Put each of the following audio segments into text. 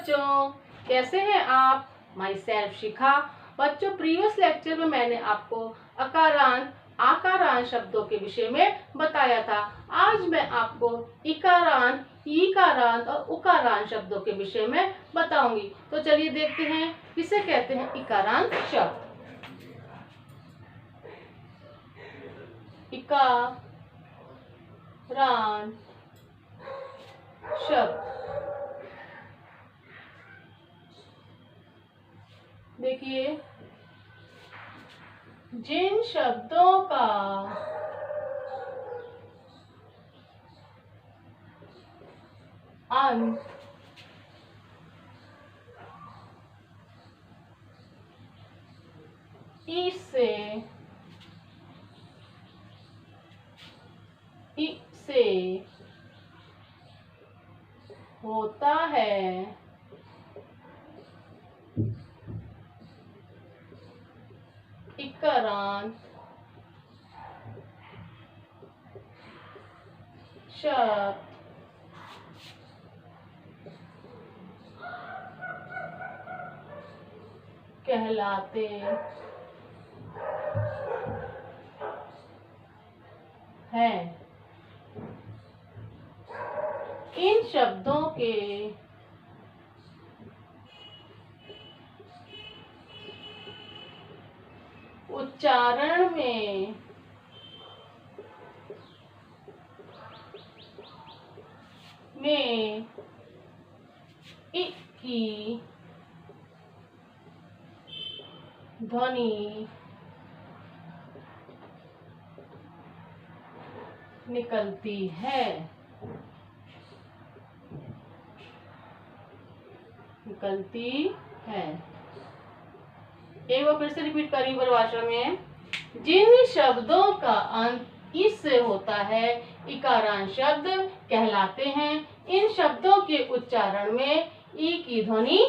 बच्चों, कैसे हैं आप? माई सेल्फ शिखा। बच्चों, प्रीवियस लेक्चर में मैंने आपको अकारांत आकारांत शब्दों के विषय में बताया था। आज मैं आपको इकारांत, ईकारांत और उकारांत शब्दों के विषय में बताऊंगी। तो चलिए देखते हैं किसे कहते हैं इकारांत शब्द। इकारांत शब्द, देखिए, जिन शब्दों का अंत ई से होता है इकारांत शब्द कहलाते हैं। इन शब्दों के उच्चारण में इ की ध्वनि निकलती है। एक बार फिर से रिपीट करी परिभाषा में। जिन शब्दों का अंत इस से होता है इकारांत शब्द कहलाते हैं। इन शब्दों के उच्चारण में ई की ध्वनि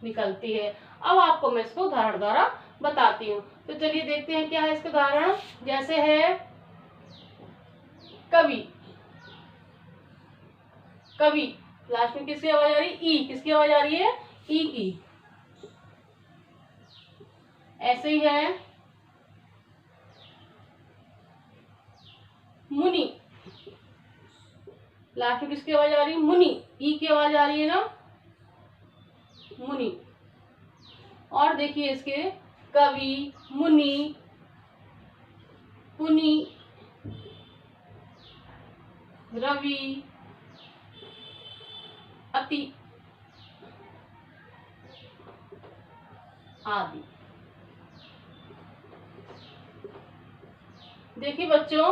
निकलती है। अब आपको मैं इसको उदाहरण द्वारा बताती हूँ। तो चलिए देखते हैं क्या है इसका उदाहरण। जैसे है कवि। कवि लास्ट में किसकी आवाज आ रही है? ई। किसकी आवाज आ रही है? ई की। ऐसे ही है मुनि। लास्ट में किसकी आवाज आ रही है? मुनि। ई की आवाज आ रही है ना, मुनि। और देखिए इसके कवि, मुनि, पुनि, रवि, अति आदि। देखिए बच्चों,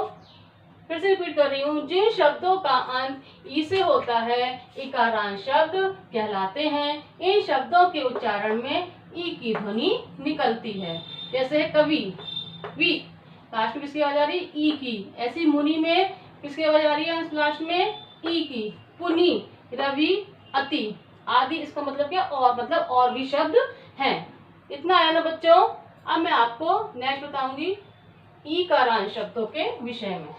फिर से रिपीट कर रही हूँ। जिन शब्दों का अंत ई से होता है इकारांत शब्द कहलाते हैं। इन शब्दों के उच्चारण में ई की ध्वनि निकलती है। जैसे कवि, वी, लास्ट में किसकी आवाज आ रही है? ई की। ऐसी मुनि में किसकी आवाज आ रही है लास्ट में? ई की। पुनि, रवि, अति आदि। इसका मतलब क्या? और, मतलब और भी शब्द हैं। इतना आया ना बच्चों। अब मैं आपको नेक्स्ट बताऊंगी ईकारांत शब्दों के विषय में।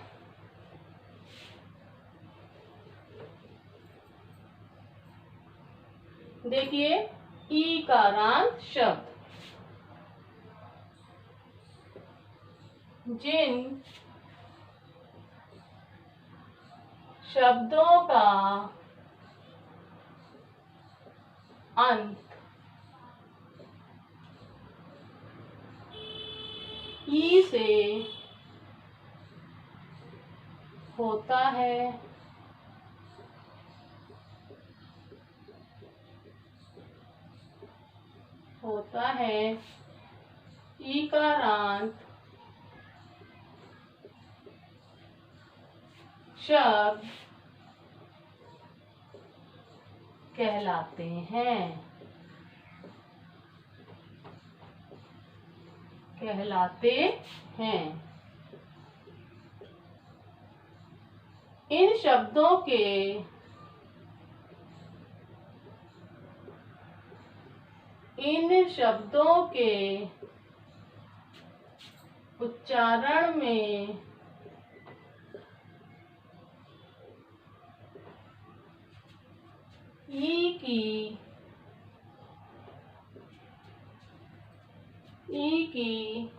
देखिए ईकारांत शब्द, जिन शब्दों का अंत ई से होता है इकारांत शब्द कहलाते हैं। इन शब्दों के उच्चारण में ई की ई की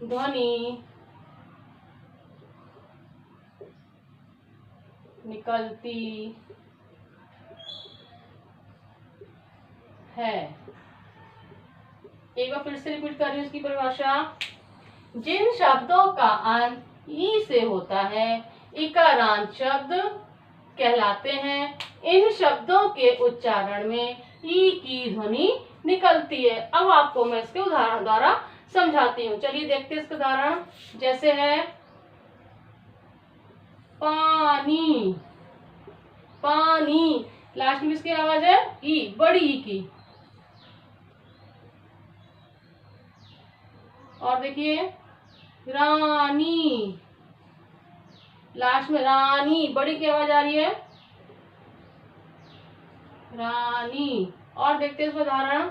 ध्वनि निकलती है। एक बार फिर से रिपीट कर रही हूँ इसकी परिभाषा। जिन शब्दों का अंत ई से होता है इकारांत शब्द कहलाते हैं। इन शब्दों के उच्चारण में ई की ध्वनि निकलती है। अब आपको मैं इसके उदाहरण द्वारा समझाती हूँ। चलिए देखते हैं इसका उदाहरण। जैसे है पानी, पानी, लास्ट में इसकी आवाज है ई, बड़ी ई की। और देखिए रानी, लास्ट में रानी, बड़ी की आवाज आ रही है रानी। और देखते हैं इसका उदाहरण।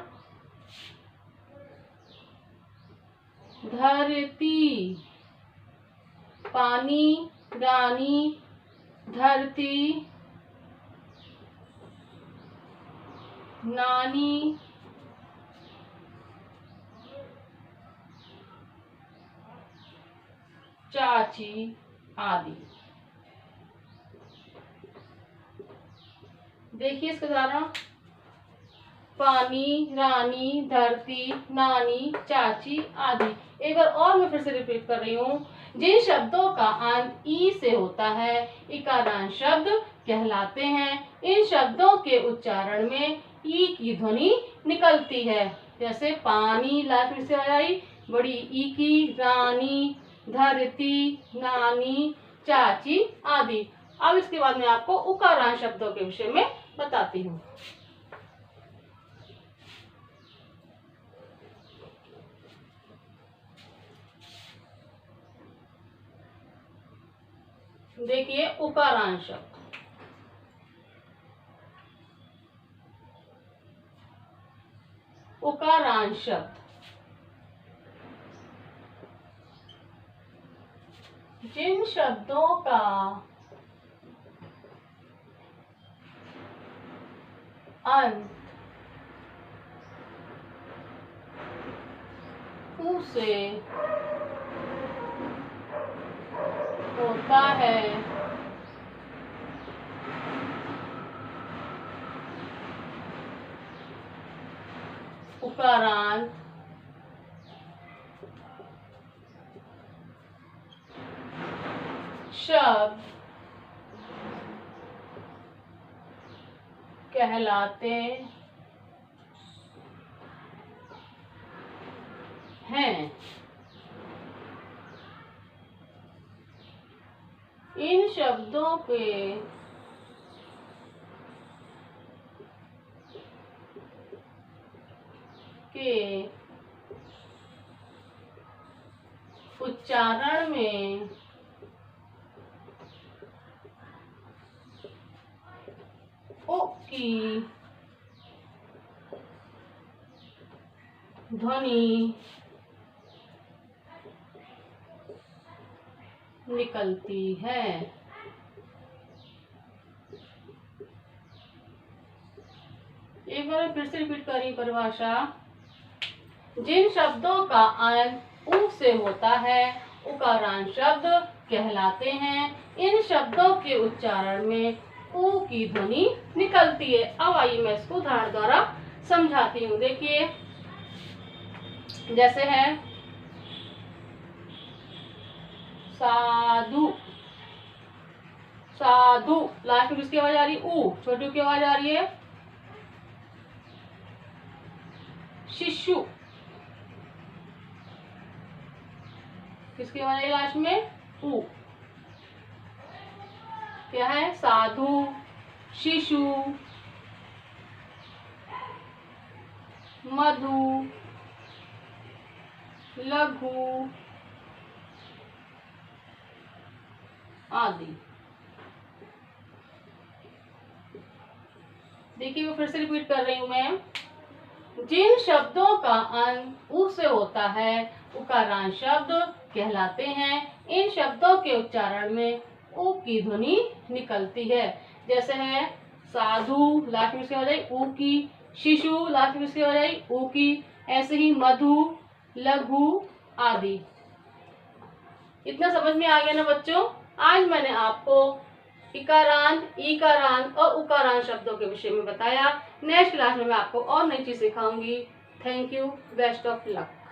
धरती, पानी, रानी, धरती, नानी, चाची आदि। देखिए इसका उदाहरण। पानी, रानी, धरती, नानी, चाची आदि। एक बार और मैं फिर से रिपीट कर रही हूँ। जिन शब्दों का अंत ई से होता है इकारांत शब्द कहलाते हैं। इन शब्दों के उच्चारण में ई की ध्वनि निकलती है। जैसे पानी, लास्ट में से आई बड़ी ई की, रानी, धरती, नानी, चाची आदि। अब इसके बाद मैं आपको उकारांत शब्दों के विषय में बताती हूँ। देखिए उकारांत शब्द। उकारांत शब्द जिन शब्दों का अंत उ से होता है उकारांत शब्द कहलाते हैं। इन शब्दों के उच्चारण में ओ की ध्वनि निकलती है। एक बार फिर से रिपीट करी परिभाषा। जिन शब्दों का अंत उ से होता है उकारांत शब्द कहलाते हैं। इन शब्दों के उच्चारण में उ की ध्वनि निकलती है। अब आइए मैं इसको उदाहरण द्वारा समझाती हूँ। देखिए जैसे है साधु, साधु, लास्ट में किसकी आवाज आ रही है ऊ, छोटी की आवाज आ रही है। शिशु, किसकी आवाज आई लास्ट में ऊ। क्या है साधु, शिशु, मधु, लघु आदि। देखिए मैं फिर से रिपीट कर रही हूं मैं। जिन शब्दों का अंत उ से होता है उकारांत शब्द कहलाते हैं। इन शब्दों के उच्चारण में उ की ध्वनि निकलती है। जैसे है साधु, लास्ट में इसके हो जाए उ की, शिशु लास्ट में किसकी हो जाएगी, ऊ की। ऐसे ही मधु, लघु आदि। इतना समझ में आ गया ना बच्चों। आज मैंने आपको इकारांत, ईकारांत और उकारांत शब्दों के विषय में बताया। नेक्स्ट क्लास में मैं आपको और नई चीज सिखाऊंगी। Thank you, best of luck.